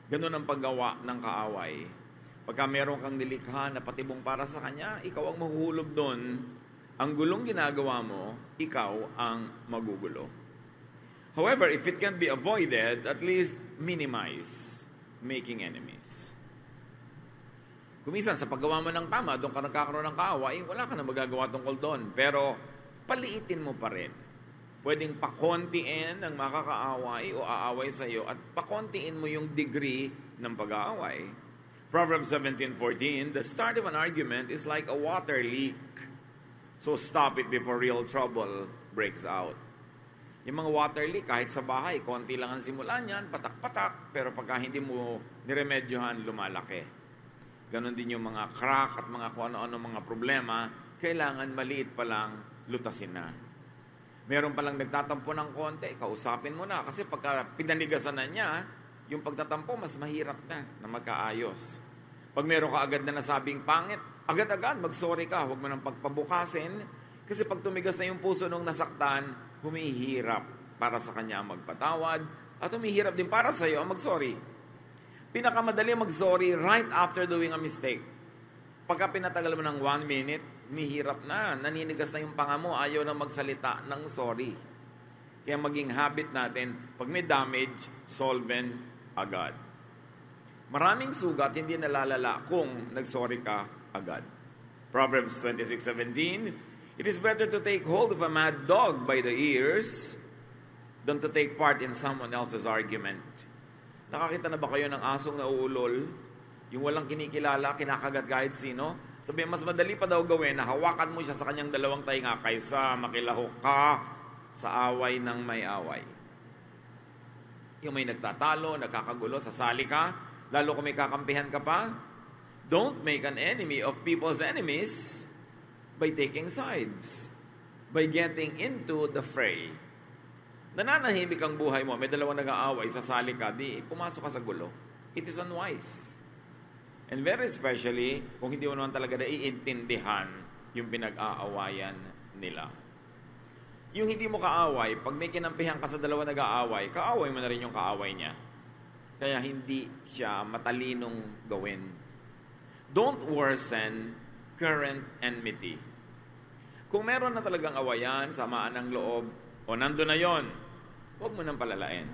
Ganun ang paggawa ng kaaway. Pagka meron kang nilikha na patibong para sa kanya, ikaw ang mahuhulog doon. Ang gulong ginagawa mo, ikaw ang magugulo. However, if it can't be avoided, at least minimize making enemies. Kumisan, sa paggawa mo ng tama, doon ka nagkakaroon ng kaaway, wala ka na magagawa tungkol doon. Pero, paliitin mo pa rin. Pwedeng pakontiin ang makakaaway o aaway sa iyo at pakontiin mo yung degree ng pag-aaway. Proverbs 17:14, the start of an argument is like a water leak. So stop it before real trouble breaks out. Yung mga water leak, kahit sa bahay, konti lang ang simula niyan, patak-patak, pero pagka hindi mo niremedyohan, lumalaki. Ganon din yung mga crack at mga kung ano-ano mga problema, kailangan maliit pa lang, lutasin na. Meron palang nagtatampo ng konti, kausapin mo na. Kasi pagka pinanigasan na niya, yung pagtatampo, mas mahirap na magkaayos. Pag meron ka agad na nasabing pangit, agad-agad mag-sorry ka. Huwag mo nang pagpabukasin. Kasi pag tumigas na yung puso nung nasaktan, humihirap para sa kanya ang magpatawad. At humihirap din para sa iyo ang mag-sorry. Pinakamadali mag-sorry right after doing a mistake. Pagka pinatagal mo ng 1 minute, humihirap na. Naninigas na yung panga mo, ayaw na magsalita ng sorry. Kaya maging habit natin, pag may damage, solven agad. Maraming sugat hindi nalalala kung nag-sorry ka agad. Proverbs 26:17, it is better to take hold of a mad dog by the ears than to take part in someone else's argument. Nakakita na ba kayo ng asong nauulol? Yung walang kinikilala, kinakagat kahit sino? Sabi, mas madali pa daw gawin na hawakan mo siya sa kanyang dalawang tainga kaysa makilahok ka sa away ng may away. Yung may nagtatalo, nagkakagulo, sasali ka, lalo kung may kakampihan ka pa. Don't make an enemy of people's enemies by taking sides, by getting into the fray. Nananahimik ang buhay mo, may dalawang nag-aaway, sasali ka, di pumasok ka sa gulo. It is unwise. And very especially, kung hindi mo naman talaga naiintindihan yung pinag-aawayan nila. Yung hindi mo kaaway, pag may kinampihan ka sa dalawa nag-aaway, kaaway mo na rin yung kaaway niya. Kaya hindi siya matalinong gawin. Don't worsen current enmity. Kung meron na talagang awayan, samaan ng loob, o nandun na yon, huwag mo nang palalain.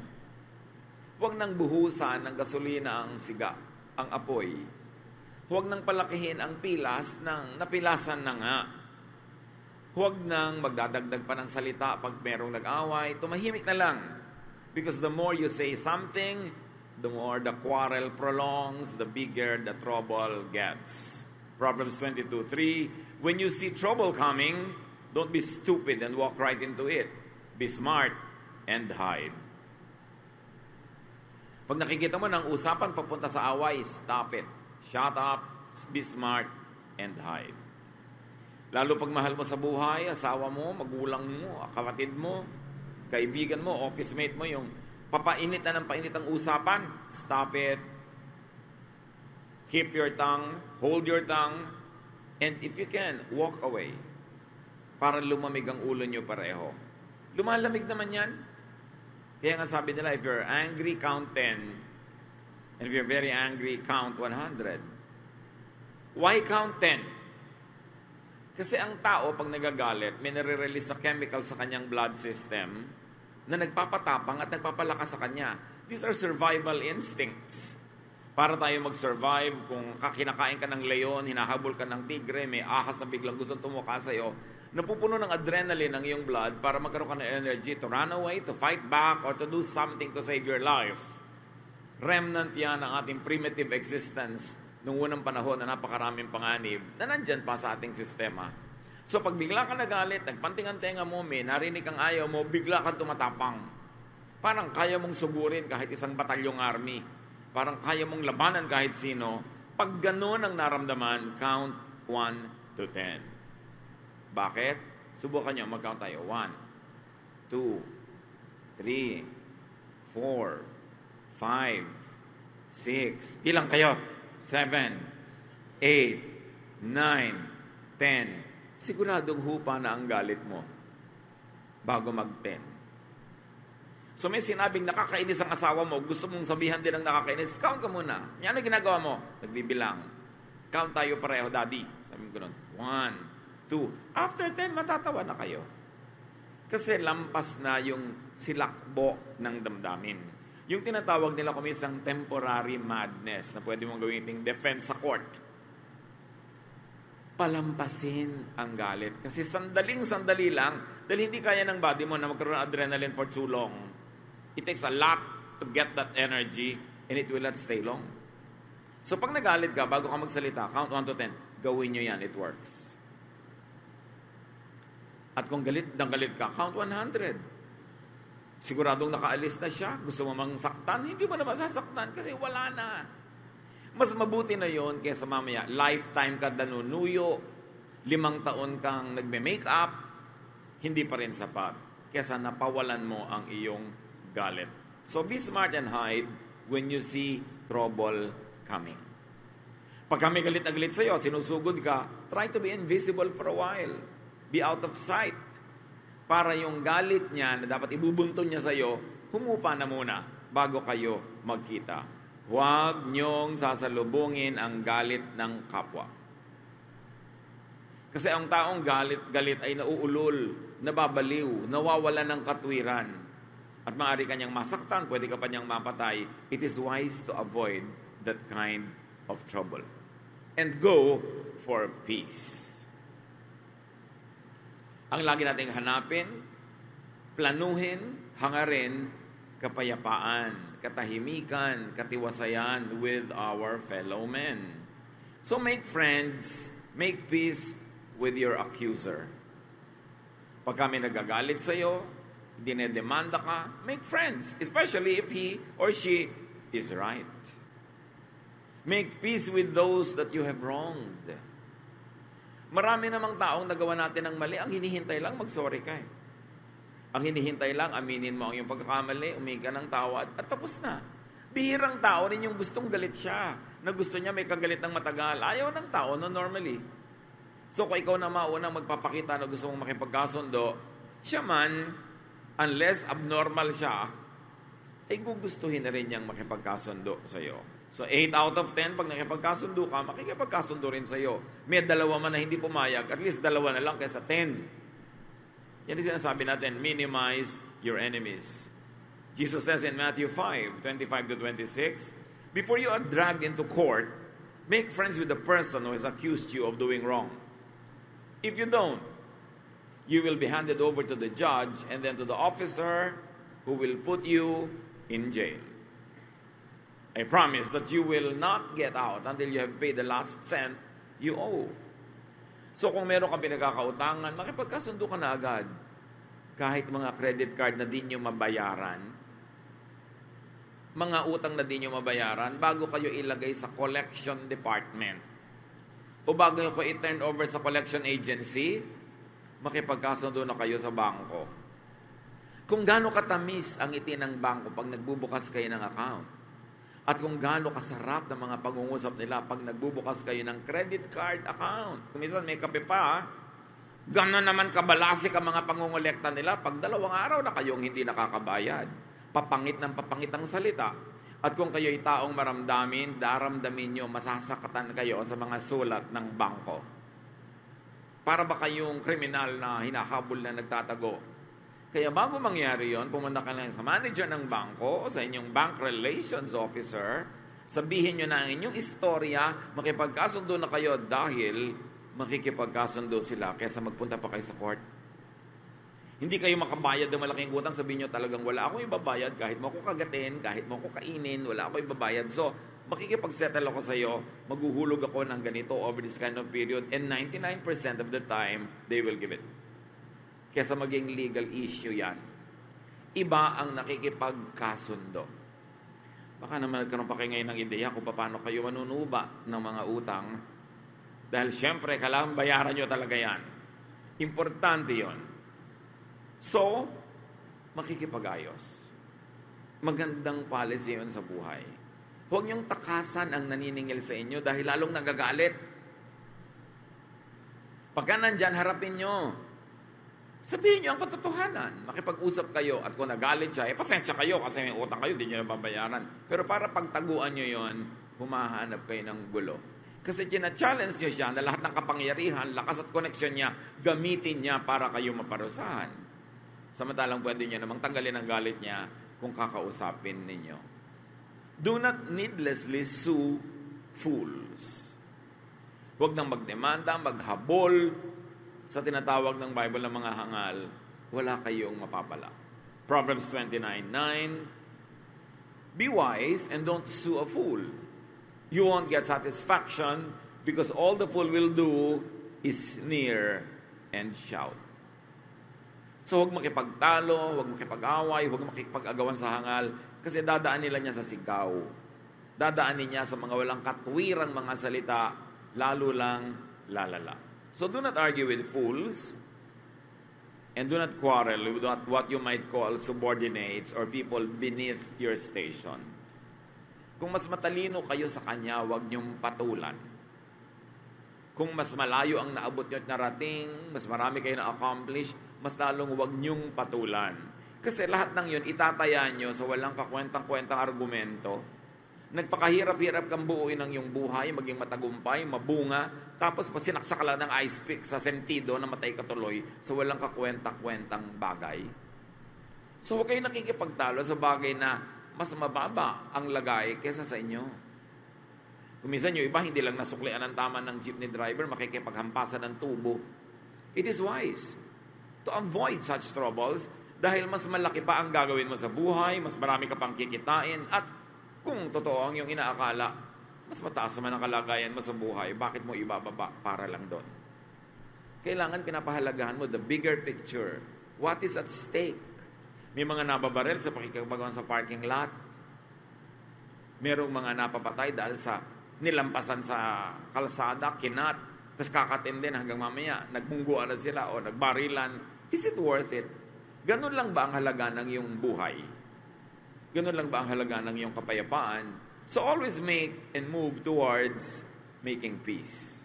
Huwag nang buhusan ng gasolina ang siga, ang apoy. Huwag nang palakihin ang pilas ng napilasan na nga. Huwag nang magdadagdag pa ng salita pag merong nag-away. Tumahimik na lang. Because the more you say something, the more the quarrel prolongs, the bigger the trouble gets. Proverbs 22:3, when you see trouble coming, don't be stupid and walk right into it. Be smart and hide. Pag nakikita mo ng usapan papunta sa away, stop it. Shut up, be smart, and hide. Lalo pag mahal mo sa buhay, asawa mo, magulang mo, kapatid mo, kaibigan mo, office mate mo, yung papainit na ng painit ang usapan, stop it. Keep your tongue, hold your tongue, and if you can, walk away. Para lumamig ang ulo nyo pareho. Lumalamig naman yan. Kaya nga sabi nila, if you're angry, count 10. And if you're very angry, count 100. Why count 10? Kasi ang tao, pag nagagalit, may nare-release na chemical sa kanyang blood system na nagpapatapang at nagpapalakas sa kanya. These are survival instincts. Para tayo mag-survive, kung kinakain ka ng leon, hinahabol ka ng tigre, may ahas na biglang gustong tumuka sa'yo, napupuno ng adrenaline ang iyong blood para magkaroon ka ng energy to run away, to fight back, or to do something to save your life. Remnant yan ang ating primitive existence noong unang panahon na napakaraming panganib na nandyan pa sa ating sistema. So pag bigla ka nagalit, nagpanting ang tenga mo, may narinig kang ayaw mo, bigla kang tumatapang. Parang kaya mong sugurin kahit isang batalyong army. Parang kaya mong labanan kahit sino. Pag gano'n ang naramdaman, count 1 to 10. Bakit? Subukan nyo, mag-count tayo. 1, 2, 3, 4, 5, 6. Ilang kayo? 7, 8, 9, 10. Siguradong hupa na ang galit mo bago mag-10. So may sinabing nakakainis ang asawa mo, gusto mong sabihan din ng nakakainis, count ka muna. Yan ang ginagawa mo. Nagbibilang. Count tayo pareho, daddy. Sabi ko nun, 1, 2. After 10, matatawa na kayo. Kasi lampas na yung silakbo ng damdamin. Yung tinatawag nila kung isang temporary madness na pwede mong gawin iting defense sa court. Palampasin ang galit. Kasi sandaling-sandali lang, dahil hindi kaya ng body mo na magkaroon ng adrenaline for too long. It takes a lot to get that energy and it will not stay long. So pag nagalit ka, bago ka magsalita, count 1 to 10, gawin nyo yan, it works. At kung galit ka, count 100. Siguradong nakaalis na siya, gusto mo mang saktan, hindi mo na masasaktan kasi wala na. Mas mabuti na yon kaysa mamaya, lifetime ka nanunuyo, 5 taon kang nagme-makeup, hindi pa rin sapat. Kaysa napawalan mo ang iyong galit. So be smart and hide when you see trouble coming. Pag kami galit na galit sa'yo, sinusugod ka, try to be invisible for a while. Be out of sight. Para yung galit niya na dapat ibubunton niya sa'yo, humupa na muna bago kayo magkita. Huwag niyong sasalubungin ang galit ng kapwa. Kasi ang taong galit ay nauulol, nababaliw, nawawala ng katwiran. At maaari kanyang masaktan, pwede ka pa niyang mapatay. It is wise to avoid that kind of trouble. And go for peace. Ang lagi nating hanapin, planuhin, hangarin, kapayapaan, katahimikan, katiwasayan with our fellow men. So make friends, make peace with your accuser. Pag kami nagagalit sa'yo, dinedemanda ka, make friends, especially if he or she is right. Make peace with those that you have wronged. Marami namang taong nagawa natin ng mali, ang hinihintay lang mag-sorry ka. Ang hinihintay lang, aminin mo ang iyong pagkakamali, umiga ng tawa at tapos na. Bihirang tao rin yung gustong galit siya, na gusto niya may kagalit ng matagal. Ayaw ng tao no normally. So kung ikaw na maunang magpapakita na gusto mong makipagkasundo, siya man, unless abnormal siya, ay gugustuhin na rin niyang makipagkasundo sa iyo. So 8 out of 10, pag nakipagkasundo ka, makikipagkasundo rin sa iyo. May 2 man na hindi pumayag, at least 2 na lang kaysa 10. Yan yung sinasabi natin, minimize your enemies. Jesus says in Matthew 5:25-26, before you are dragged into court, make friends with the person who has accused you of doing wrong. If you don't, you will be handed over to the judge and then to the officer who will put you in jail. I promise that you will not get out until you have paid the last cent you owe. So kung meron kang pinagkakautangan, makipagkasundo ka na agad. Kahit mga credit card na di nyo mabayaran, mga utang na di nyo mabayaran, bago kayo ilagay sa collection department o bago ko i-turn over sa collection agency, makipagkasundo na kayo sa bangko. Kung gaano katamis ang ngiti ng bangko pag nagbubukas kayo ng account. At kung gaano kasarap ng mga pag-uusap nila pag nagbubukas kayo ng credit card account. Kung minsan may kape pa, gano'n naman kabalasik ang mga pangungulekta nila pag 2 araw na kayong hindi nakakabayad. Papangit ng papangit ang salita. At kung kayo'y taong maramdamin, daramdamin nyo, masasakatan kayo sa mga sulat ng bangko. Para ba kayong kriminal na hinahabol na nagtatago? Kaya bago mangyari yon, pumunta ka lang sa manager ng bangko o sa inyong bank relations officer, sabihin nyo na ang inyong istorya, makipagkasundo na kayo dahil makikipagkasundo sila kaysa magpunta pa kayo sa court. Hindi kayo makabayad ng malaking utang, sabihin nyo talagang wala akong ibabayad, kahit mo ako kagatin, kahit mo ako kainin, wala akong ibabayad. So, makikipag-settle ako sa iyo, maghuhulog ako ng ganito over this kind of period, and 99% of the time, they will give it. Kesa maging legal issue yan. Iba ang nakikipagkasundo. Baka naman nagkaroon pa kayo ngayon ng ideya kung paano kayo manunuba ng mga utang. Dahil syempre, kailangan bayaran nyo talaga yan. Importante yon. So, makikipag-ayos. Magandang policy yun sa buhay. Huwag niyong takasan ang naniningil sa inyo dahil lalong nagagalit. Pagka nandyan, harapin nyo. Sabihin niyo ang katotohanan. Makipag-usap kayo at kung nagalit siya, pasensya kayo kasi may utang kayo, hindi niyo nababayaran. Pero para pagtaguan niyo yon, humahanap kayo ng gulo. Kasi challenge niyo siya na lahat ng kapangyarihan, lakas at koneksyon niya, gamitin niya para kayo maparusahan. Samantalang pwede niyo namang tanggalin ang galit niya kung kakausapin ninyo. Do not needlessly sue fools. Huwag nang magdemanda, maghabol sa tinatawag ng Bible ng mga hangal, wala kayong mapapala. Proverbs 29:9, be wise and don't sue a fool. You won't get satisfaction because all the fool will do is sneer and shout. So huwag makipagtalo, huwag makipag-away, huwag makipag-agawan sa hangal kasi dadaan nila niya sa sigaw. Dadaanin niya sa mga walang katwirang mga salita, lalo lang lalala. So do not argue with fools and do not quarrel with what you might call subordinates or people beneath your station. Kung mas matalino kayo sa kanya, huwag niyong patulan. Kung mas malayo ang naabot niyo at narating, mas marami kayo na-accomplish, mas lalong huwag niyong patulan. Kasi lahat ng yun, itataya niyo sa walang kakwentang-kwentang argumento. Nagpakahirap-hirap kang buuin ang iyong buhay, maging matagumpay, mabunga, tapos sinaksak ka lang ng ice pick sa sentido na matay ka tuloy sa walang kakwenta-kwentang bagay. So huwag kayo nakikipagtalo sa bagay na mas mababa ang lagay kesa sa inyo. Kung minsan yung iba, hindi lang nasuklian ang tama ng jeepney driver, makikipaghampasan ng tubo. It is wise to avoid such troubles dahil mas malaki pa ang gagawin mo sa buhay, mas marami ka pang kikitain, at kung totoo ang iyong inaakala, mas mataas naman ang kalagayan mo sa buhay, bakit mo ibababa para lang doon? Kailangan pinapahalagahan mo the bigger picture. What is at stake? May mga nababaril sa pakikipagawan sa parking lot. Merong mga napapatay dahil sa nilampasan sa kalsada, kinat, tapos kakatin din hanggang mamaya, nagmungguan na sila o nagbarilan. Is it worth it? Ganun lang ba ang halaga ng iyong buhay? Ganun lang ba ang halaga ng iyong kapayapaan? So always make and move towards making peace.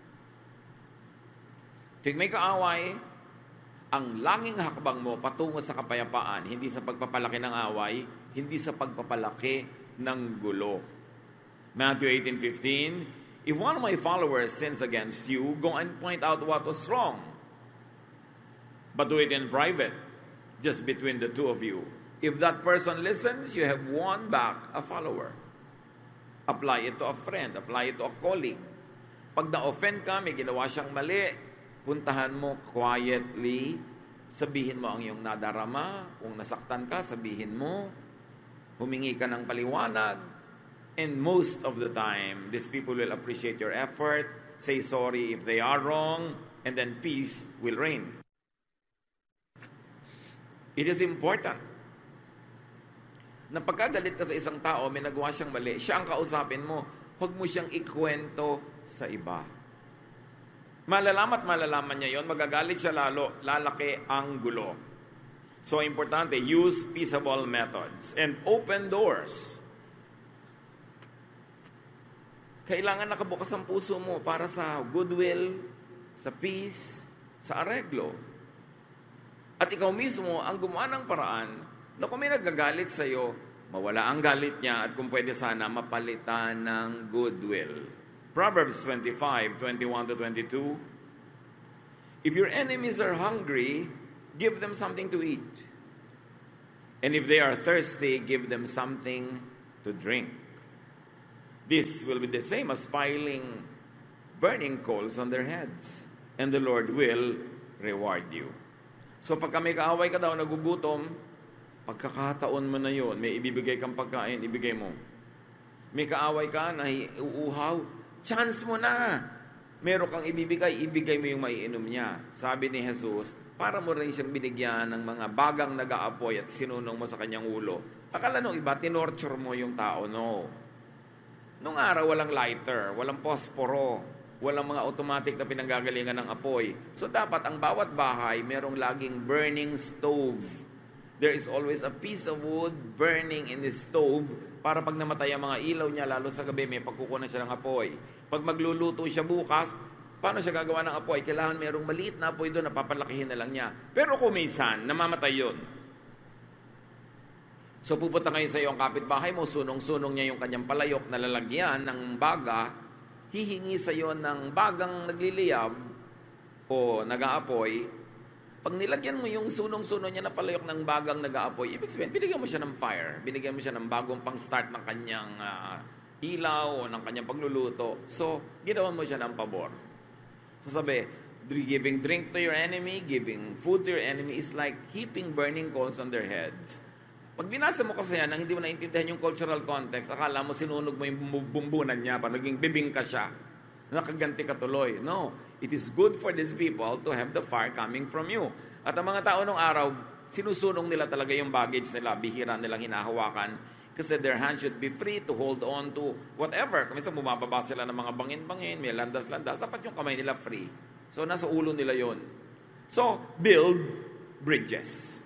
Tuwing may kaaway, ang langing hakbang mo patungo sa kapayapaan, hindi sa pagpapalaki ng away, hindi sa pagpapalaki ng gulo. Matthew 18:15, if one of my followers sins against you, go and point out what was wrong. But do it in private, just between the two of you. If that person listens, you have won back a follower. Apply it to a friend, apply it to a colleague. Pag na-offend ka, may ginawa siyang mali, puntahan mo quietly, sabihin mo ang iyong nadarama, kung nasaktan ka, sabihin mo, humingi ka ng paliwanag, and most of the time, these people will appreciate your effort, say sorry if they are wrong, and then peace will reign. It is important na pagkagalit ka sa isang tao, may nagawa siyang mali, siya ang kausapin mo, huwag mo siyang ikwento sa iba. Malalaman niya yon, magagalit siya lalo, lalaki ang gulo. So, importante, use peaceable methods and open doors. Kailangan nakabukas ang puso mo para sa goodwill, sa peace, sa areglo. At ikaw mismo ang gumawa ng paraan na kung may nagagalit sa'yo, mawala ang galit niya at kung pwede sana mapalitan ng goodwill. Proverbs 25:21-22, if your enemies are hungry, give them something to eat. And if they are thirsty, give them something to drink. This will be the same as piling burning coals on their heads, and the Lord will reward you. So pagka may kaaway ka daw, nagugutom, pagkakataon mo na yun, may ibibigay kang pagkain, ibigay mo. May kaaway ka, uuhaw, chance mo na. Meron kang ibibigay, ibigay mo yung maiinom niya. Sabi ni Jesus, para mo rin siyang binigyan ng mga bagang nag-aapoy at sinunong mo sa kanyang ulo. Akala nung iba, tinorture mo yung tao. No. Nung araw, walang lighter, walang posporo, walang mga automatic na pinanggagalingan ng apoy. So dapat ang bawat bahay, merong laging burning stove. There is always a piece of wood burning in the stove para pag namatay ang mga ilaw niya, lalo sa gabi, may pagkukunan siya ng apoy. Pag magluluto siya bukas, Paano siya gagawa ng apoy? Kailangan mayroong maliit na apoy doon na papalakihin na lang niya. Pero kung minsan, namamatay yun. So pupunta ngayon sa iyo ang kapitbahay mo, sunong-sunong niya yung kanyang palayok na lalagyan ng baga, hihingi sa iyo ng bagang nagliliyab o nag-aapoy. Pag nilagyan mo yung sunong-sunong niya na palayok ng bagang nag-aapoy, ibig sabihin, binigyan mo siya ng fire, binigyan mo siya ng bagong pang-start ng kanyang ilaw o ng kanyang pagluluto. So, ginawan mo siya ng pabor. So sabi, giving drink to your enemy, giving food to your enemy is like heaping burning coals on their heads. Pag binasa mo kasi yan, nang hindi mo naintindihan yung cultural context, akala mo sinunog mo yung bumbunan niya, para naging bibing ka siya, nakaganti ka tuloy. No, it is good for these people to have the fire coming from you. At ang mga tao nung araw, sinusunong nila talaga yung baggage nila, bihira nilang hinahawakan, kasi their hands should be free to hold on to whatever. Kung minsan bumababa sila ng mga bangin-bangin, may landas-landas, dapat yung kamay nila free. So, nasa ulo nila yon. So, build bridges.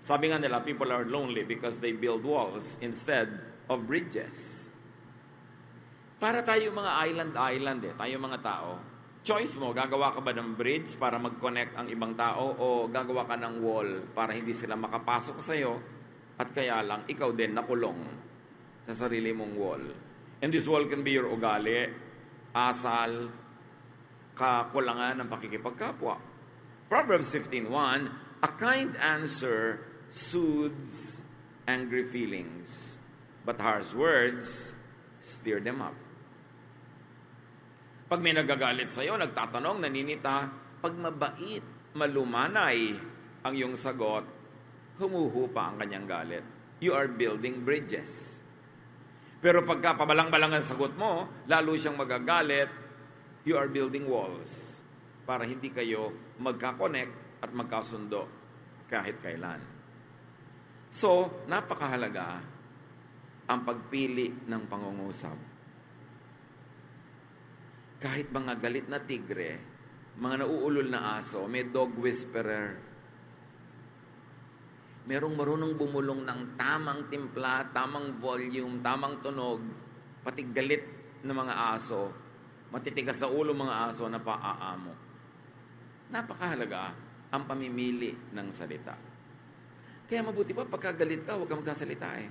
Sabi nga nila, people are lonely because they build walls instead of bridges. Para tayo mga island tayo mga tao, choice mo, gagawa ka ba ng bridge para mag-connect ang ibang tao o gagawa ka ng wall para hindi sila makapasok sa'yo at kaya lang ikaw din nakulong sa sarili mong wall. And this wall can be your ugali, asal, kakulangan ng pakikipagkapwa. Proverbs 15:1, a kind answer soothes angry feelings, but harsh words stir them up. Pag may nagagalit sa'yo, nagtatanong, naninita, pag mabait, malumanay ang iyong sagot, humuhupa ang kanyang galit. You are building bridges. Pero pagka pabalang-balang ang sagot mo, lalo siyang magagalit, you are building walls para hindi kayo magka-connect at magkasundo kahit kailan. So, napakahalaga ang pagpili ng pangungusap. Kahit mga galit na tigre, mga nauulol na aso, may dog whisperer. Merong marunong bumulong ng tamang timpla, tamang volume, tamang tunog, pati galit na mga aso, matitigas sa ulo mga aso na paaamo. Napakahalaga ang pamimili ng salita. Kaya mabuti pa, pagkagalit ka, huwag kang magsasalita eh.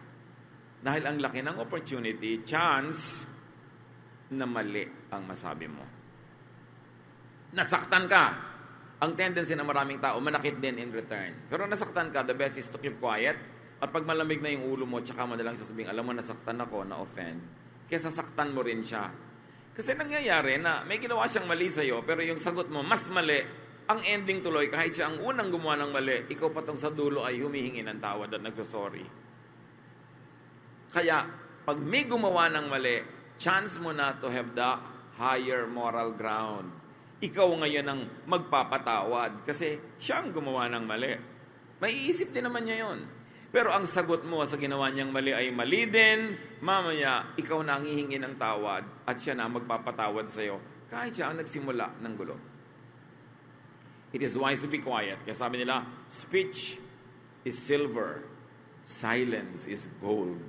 Dahil ang laki ng opportunity, chance, na mali ang masabi mo. Nasaktan ka. Ang tendency ng maraming tao, manakit din in return. Pero nasaktan ka, the best is to keep quiet. At pag malamig na yung ulo mo, tsaka mo na lang sasabihin, alam mo, nasaktan ako, na-offend. Kaya sasaktan mo rin siya. Kasi nangyayari na may ginawa siyang mali sa'yo, pero yung sagot mo, mas mali. Ang ending tuloy, kahit siya ang unang gumawa ng mali, ikaw patong sa dulo ay humihingi ng tawad at nagsasorry. Kaya, pag may gumawa ng mali, chance mo na to have the higher moral ground. Ikaw ngayon ang magpapatawad kasi siya ang gumawa ng mali. May iisip din naman niya yon. Pero ang sagot mo sa ginawa niyang mali ay mali din, mamaya, ikaw na ang hihingi ng tawad at siya na ang magpapatawad sa'yo kahit siya ang nagsimula ng gulo. It is wise to be quiet. Kaya sabi nila, speech is silver, silence is gold.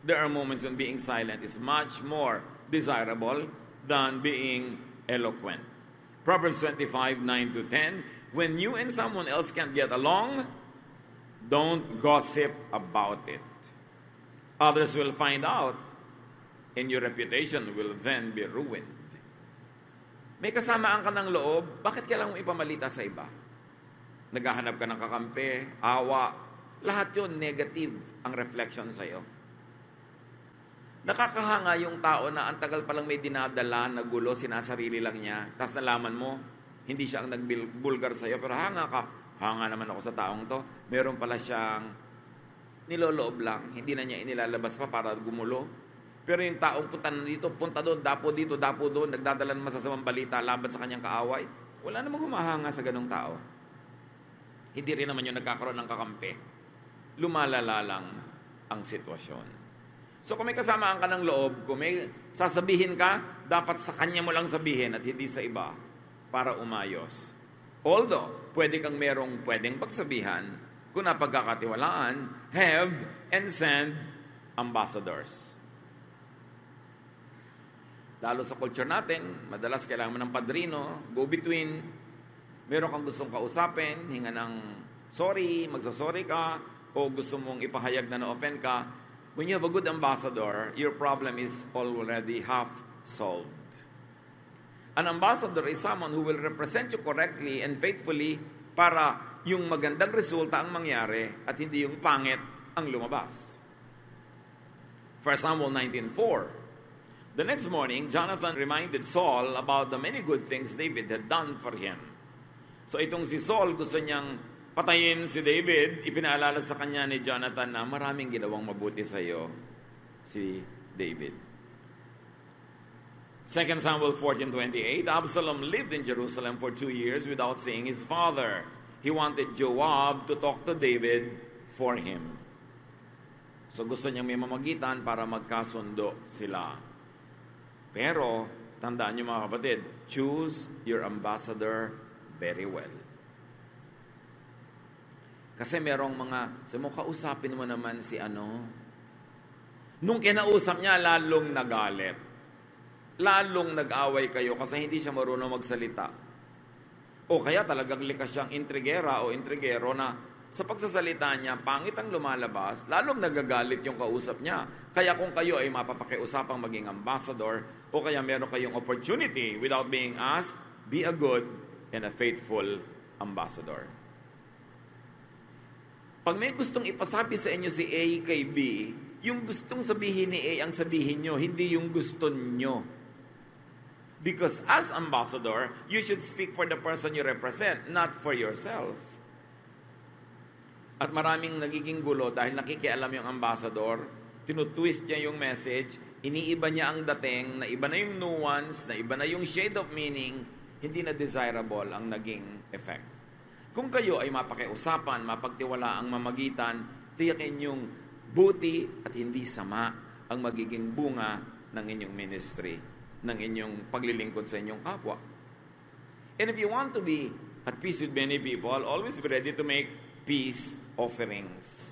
There are moments when being silent is much more desirable than being eloquent. Proverbs 25:9-10, when you and someone else can't get along, don't gossip about it. Others will find out, and your reputation will then be ruined. May kasamaan ka ng loob, bakit kailangan mo ipamalita sa iba? Naghahanap ka ng kakampi, awa, lahat yun negative ang reflection sa'yo. Nakakahanga yung tao na ang tagal palang may dinadala na gulo, sinasarili lang niya, tapos nalaman mo, hindi siya ang nagbulgar sa'yo, pero hanga ka, hanga naman ako sa taong to, meron pala siyang niloloob lang, hindi na niya inilalabas pa para gumulo. Pero yung taong punta na dito, punta doon, dapo doon, nagdadala ng masasamang balita laban sa kanyang kaaway, wala namang humahanga sa ganong tao. Hindi rin naman yung nagkakaroon ng kakampi. Lumalala lang ang sitwasyon. So kung may kasamaan ka ng loob, kung may sasabihin ka, dapat sa kanya mo lang sabihin at hindi sa iba para umayos. Although, pwedeng pagsabihan, kung napagkakatiwalaan, have and send ambassadors. Lalo sa culture natin, madalas kailangan mo ng padrino, go-between. Meron kang gustong kausapin, hinga ng sorry, magsasorry ka, o gusto mong ipahayag na na-offend ka. When you have a good ambassador, your problem is already half solved. An ambassador is someone who will represent you correctly and faithfully para yung magandang resulta ang mangyari at hindi yung pangit ang lumabas. 1 Samuel 19:4. The next morning, Jonathan reminded Saul about the many good things David had done for him. So itong si Saul, gusto niyang patayin si David. Ipinaalala sa kanya ni Jonathan na maraming ginawang mabuti sa iyo si David. 2 Samuel 14:28, Absalom lived in Jerusalem for 2 years without seeing his father. He wanted Joab to talk to David for him. So gusto niyang may mamagitan para magkasundo sila. Pero, tandaan niyo mga kapatid, choose your ambassador very well. Kasi merong mga, sabi mo, kausapin mo naman si ano. Nung kinausap niya, lalong nagalit. Lalong nag-away kayo kasi hindi siya marunong magsalita. O kaya talagang likas siyang intrigera o intrigero na sa pagsasalita niya, pangit ang lumalabas, lalong nagagalit yung kausap niya. Kaya kung kayo ay mapapakiusapang maging ambassador, o kaya meron kayong opportunity without being asked, be a good and a faithful ambassador. Pag may gustong ipasabi sa inyo si A kay B, yung gustong sabihin ni A ang sabihin nyo, hindi yung gusto nyo. Because as ambassador, you should speak for the person you represent, not for yourself. At maraming nagiging gulo dahil nakikialam yung ambassador, tinutwist niya yung message, iniiba niya ang dating, na iba na yung nuance, na iba na yung shade of meaning, hindi na desirable ang naging effect. Kung kayo ay mapakiusapan, mapagtiwala ang mamagitan, tiyakin yung buti at hindi sama ang magiging bunga ng inyong ministry, ng inyong paglilingkod sa inyong kapwa. And if you want to be at peace with many people, always be ready to make peace offerings.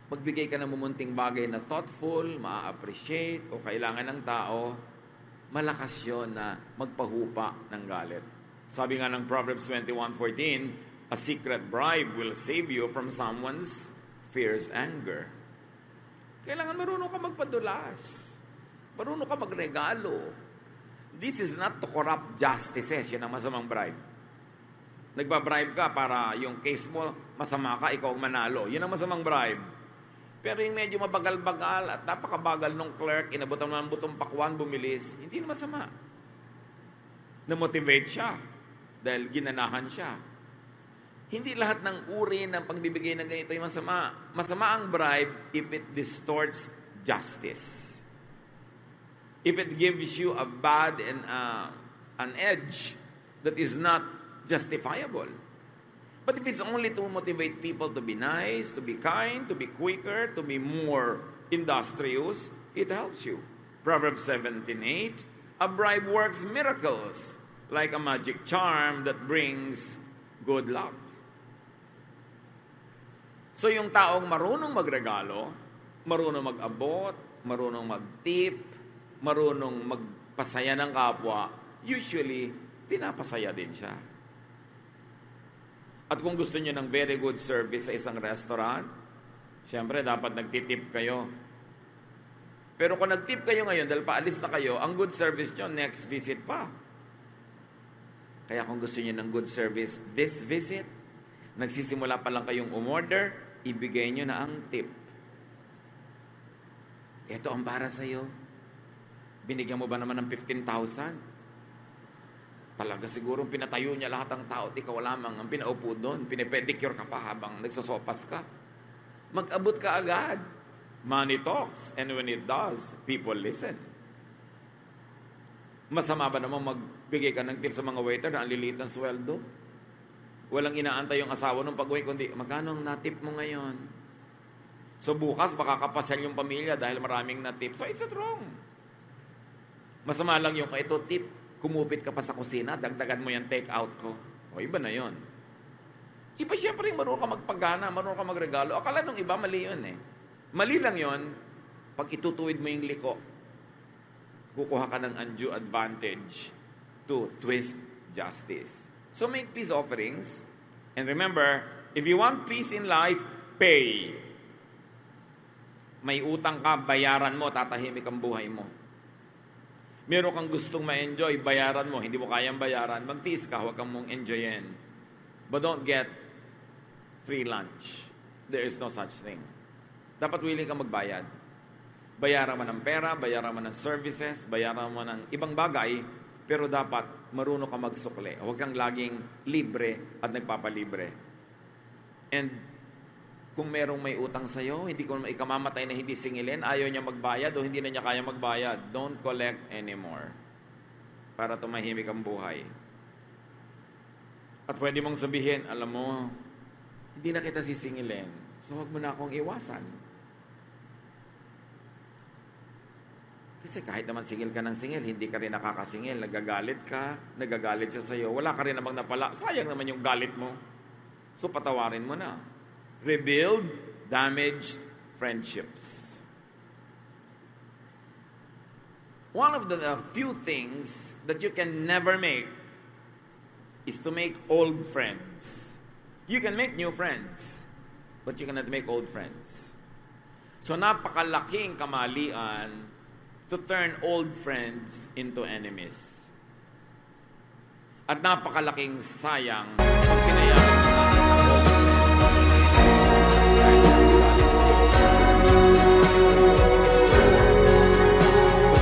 Magbigay ka ng mumunting bagay na thoughtful, maa-appreciate, o kailangan ng tao, malakas yun na magpahupa ng galit. Sabi nga ng Proverbs 21:14, a secret bribe will save you from someone's fierce anger. Kailangan marunong ka magpadulas. Marunong ka magregalo. This is not to corrupt justices. Yan ang masamang bribe. Nagbabribe ka para yung case mo, masama ka, ikaw ang manalo. Yan ang masamang bribe. Pero yung medyo mabagal-bagal at napakabagal nung clerk, inabutan mo ng butong pakwan, bumilis, hindi na masama. Na-motivate siya dahil ginanahan siya. Hindi lahat ng uri ng pagbibigay ng ganito ay masama. Masama ang bribe if it distorts justice. If it gives you a bad and an edge that is not justifiable. But if it's only to motivate people to be nice, to be kind, to be quicker, to be more industrious, it helps you. Proverbs 17:8, a bribe works miracles like a magic charm that brings good luck. So yung taong marunong magregalo, marunong mag-abot, marunong mag-tip, marunong magpasaya ng kapwa, usually, pinapasaya din siya. At kung gusto niyo ng very good service sa isang restaurant, siyempre dapat nagtitip kayo. Pero kung nagtip kayo ngayon dahil paalis na kayo, ang good service niyo, next visit pa. Kaya kung gusto niyo ng good service, this visit, nagsisimula pa lang kayong umorder, ibigay niyo na ang tip. Ito ang para sa'yo. Binigyan mo ba naman ng 15,000? Talaga siguro pinatayo niya lahat ng tao at ikaw lamang ang pinaupo doon. Pinipedicure ka pa habang nagsosopas ka. Mag-abot ka agad. Money talks, and when it does, people listen. Masama ba naman magbigay ka ng tip sa mga waiter na ang liliit ng sweldo? Walang inaantay yung asawa ng pag-uwi, kundi magkano ang natip mo ngayon? So bukas baka kapasal yung pamilya dahil maraming natip. So it's wrong. Masama lang yung ito tip. Kumupit ka pa sa kusina, dagdagan mo yung take out ko. O iba na yon. Iba siyempre marunong ka magpagana, marunong ka magregalo. Akala nung iba mali yun eh. Mali lang yon pag itutuwid mo yung liko, kukuha ka ng undue advantage to twist justice. So make peace offerings. And remember, if you want peace in life, pay. May utang ka, bayaran mo, tatahimik ang buhay mo. Meron kang gustong ma-enjoy, bayaran mo. Hindi mo kayang bayaran, magtiis ka, huwag kang mong enjoyin. But don't get free lunch. There is no such thing. Dapat willing ka magbayad. Bayaran mo ng pera, bayaran mo ng services, bayaran mo ng ibang bagay, pero dapat marunong ka magsukli. Huwag kang laging libre at nagpapalibre. And kung merong may utang sa'yo, hindi ko ikamamatay na hindi singilin, ayaw niya magbayad o hindi na niya kaya magbayad, don't collect anymore para tumahimik ang buhay. At pwede mong sabihin, alam mo, hindi na kita sisingilin, so huwag mo na akong iwasan. Kasi kahit naman singil ka ng singil, hindi ka rin nakakasingil. Nagagalit ka, nagagalit siya sa'yo. Wala ka rin namang napala. Sayang naman yung galit mo. So patawarin mo na. Rebuild damaged friendships. One of the few things that you can never make is to make old friends. You can make new friends, but you cannot make old friends. So napakalaking kamalian to turn old friends into enemies. At napakalaking sayang pag pinayaan mo na isang old friend.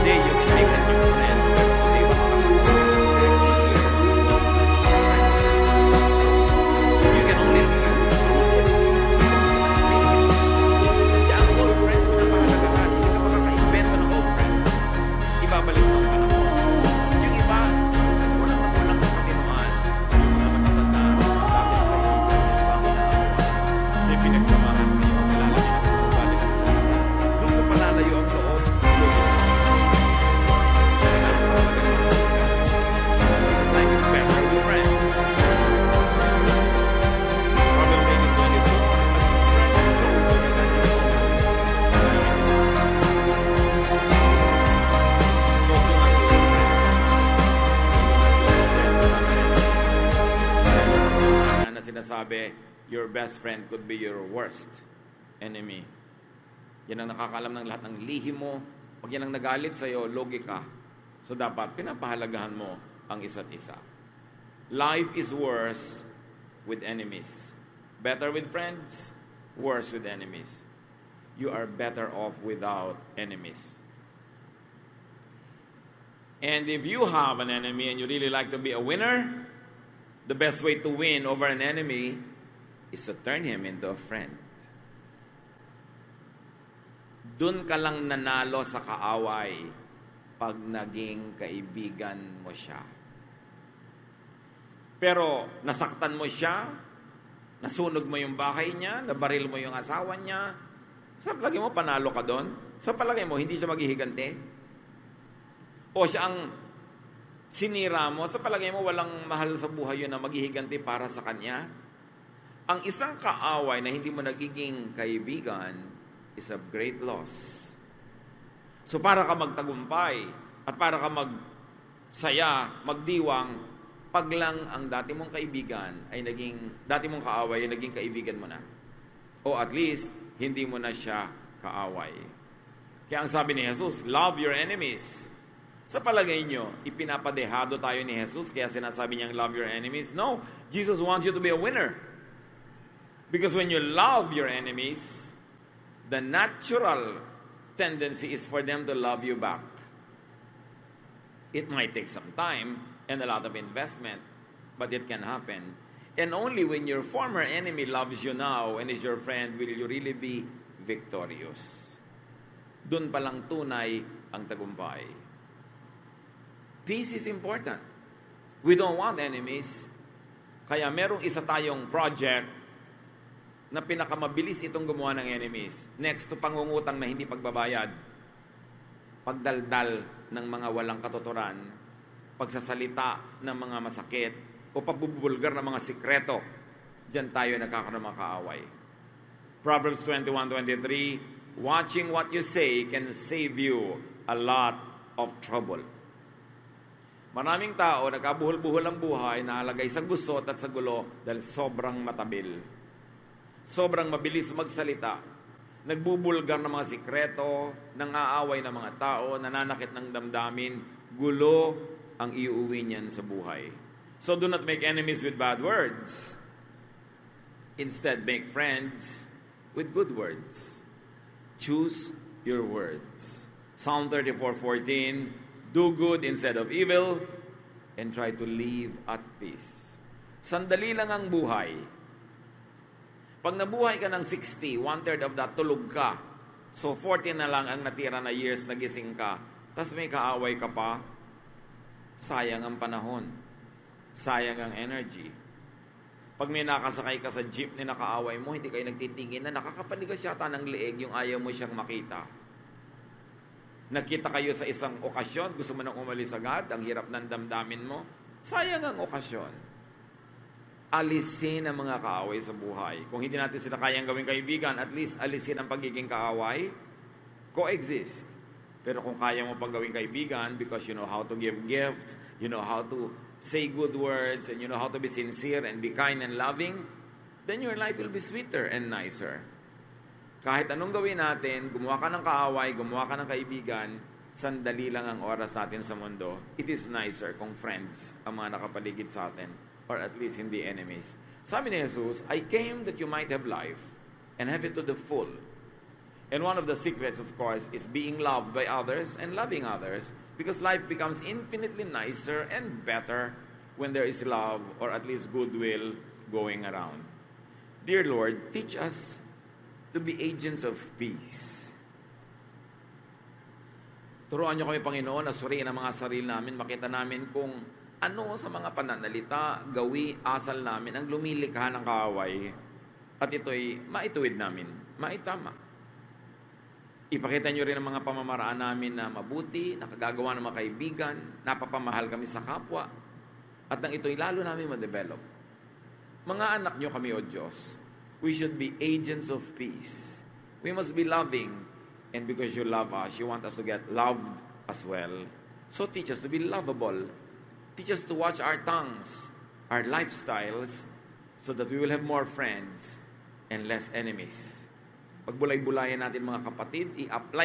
Today you can make a new friend. Today you can only ang old friends pinapahalagaan. Hindi ka makaka-invento ng old friend. Ibabalik mo ang panahon. Yung iba, walang magulang sa Panginoon. Yung mga matatanda, dati na kayo, may pinagsamahan mo yung kilala niyo na bumabalik ang isa isa. Doon ko palalayo ang loob. Because life is better with friends. Proverbs 18:24, a good friend is closer than your own. Na sinasabi, your best friend could be your worst enemy. Yan ang nakakalam ng lahat ng lihim mo. Pag yan ang nagalit sa'yo, logi ka. So dapat pinapahalagahan mo ang isa't isa. Life is worse with enemies. Better with friends, worse with enemies. You are better off without enemies. And if you have an enemy and you really like to be a winner, the best way to win over an enemy is to turn him into a friend. Dun ka lang nanalo sa kaaway pag naging kaibigan mo siya. Pero nasaktan mo siya, nasunog mo yung bahay niya, nabaril mo yung asawa niya, sa palagay mo panalo ka doon? Sa palagay mo hindi siya maghihigante? O siya ang sinira mo, sa palagay mo walang mahal sa buhay yun na maghihiganti para sa kanya? Ang isang kaaway na hindi mo nagiging kaibigan is a great loss. So para ka magtagumpay at para ka magsaya, magdiwang, pag lang ang dati mong kaibigan ay dati mong kaaway ay naging kaibigan mo na. O at least, hindi mo na siya kaaway. Kaya ang sabi ni Jesus, love your enemies. Sa palagay nyo, ipinapadehado tayo ni Jesus kaya sinasabi niyang love your enemies? No, Jesus wants you to be a winner. Because when you love your enemies, the natural tendency is for them to love you back. It might take some time and a lot of investment, but it can happen. And only when your former enemy loves you now and is your friend will you really be victorious. Doon palang tunay ang tagumpay. Peace is important. We don't want enemies. Kaya merong isa tayong project na pinakamabilis itong gumawa ng enemies. Next to pangungutang na hindi pagbabayad. Pagdaldal ng mga walang katuturan. Pagsasalita ng mga masakit. O pagbubulgar ng mga sikreto. Diyan tayo nagkakaroon ng mga kaaway. Proverbs 21:23, watching what you say can save you a lot of trouble. Maraming tao, nagkabuhol-buhol ang buhay, nahalagay sa gusot at sa gulo dahil sobrang matabil. Sobrang mabilis magsalita. Nagbubulgar ng mga sikreto, nang-aaway ng mga tao, nananakit ng damdamin, gulo ang iuwi niyan sa buhay. So do not make enemies with bad words. Instead, make friends with good words. Choose your words. Psalm 34:14, do good instead of evil and try to live at peace. Sandali lang ang buhay. Pag nabuhay ka ng 60, 1/3 of that tulog ka. So 40 na lang ang natira na years nagising ka. Tapos may kaaway ka pa. Sayang ang panahon. Sayang ang energy. Pag may nakasakay ka sa jeep na nakaaway mo, hindi kayo nagtitingin na nakakapanigas yata ng leeg yung ayaw mo siyang makita. Nakita kayo sa isang okasyon, gusto mo nang umalis agad, ang hirap ng damdamin mo, sayang ang okasyon. Alisin ang mga kaaway sa buhay. Kung hindi natin sila kayang gawing kaibigan, at least alisin ang pagiging kaaway, coexist. Pero kung kaya mo pang gawing kaibigan, because you know how to give gifts, you know how to say good words, and you know how to be sincere and be kind and loving, then your life will be sweeter and nicer. Kahit anong gawin natin, gumawa ka ng kaaway, gumawa ka ng kaibigan, sandali lang ang oras natin sa mundo. It is nicer kung friends ang mga nakapaligid sa atin, or at least hindi enemies. Sabi ni Jesus, I came that you might have life and have it to the full. And one of the secrets, of course, is being loved by others and loving others, because life becomes infinitely nicer and better when there is love or at least goodwill going around. Dear Lord, teach us to be agents of peace. Turuan niyo kami, Panginoon, na suriin ang mga sarili namin, makita namin kung ano sa mga pananalita, gawi, asal namin ang lumilikha ng kaaway, at ito'y maituwid namin, maitama. Ipakita niyo rin ang mga pamamaraan namin na mabuti, nakagagawa ng mga kaibigan, napapamahal kami sa kapwa, at nang ito'y lalo namin ma-develop. Mga anak niyo kami, O Diyos, we should be agents of peace. We must be loving. And because you love us, you want us to get loved as well. So teach us to be lovable. Teach us to watch our tongues, our lifestyles, so that we will have more friends and less enemies. Pagbulay-bulayan natin mga kapatid, i-apply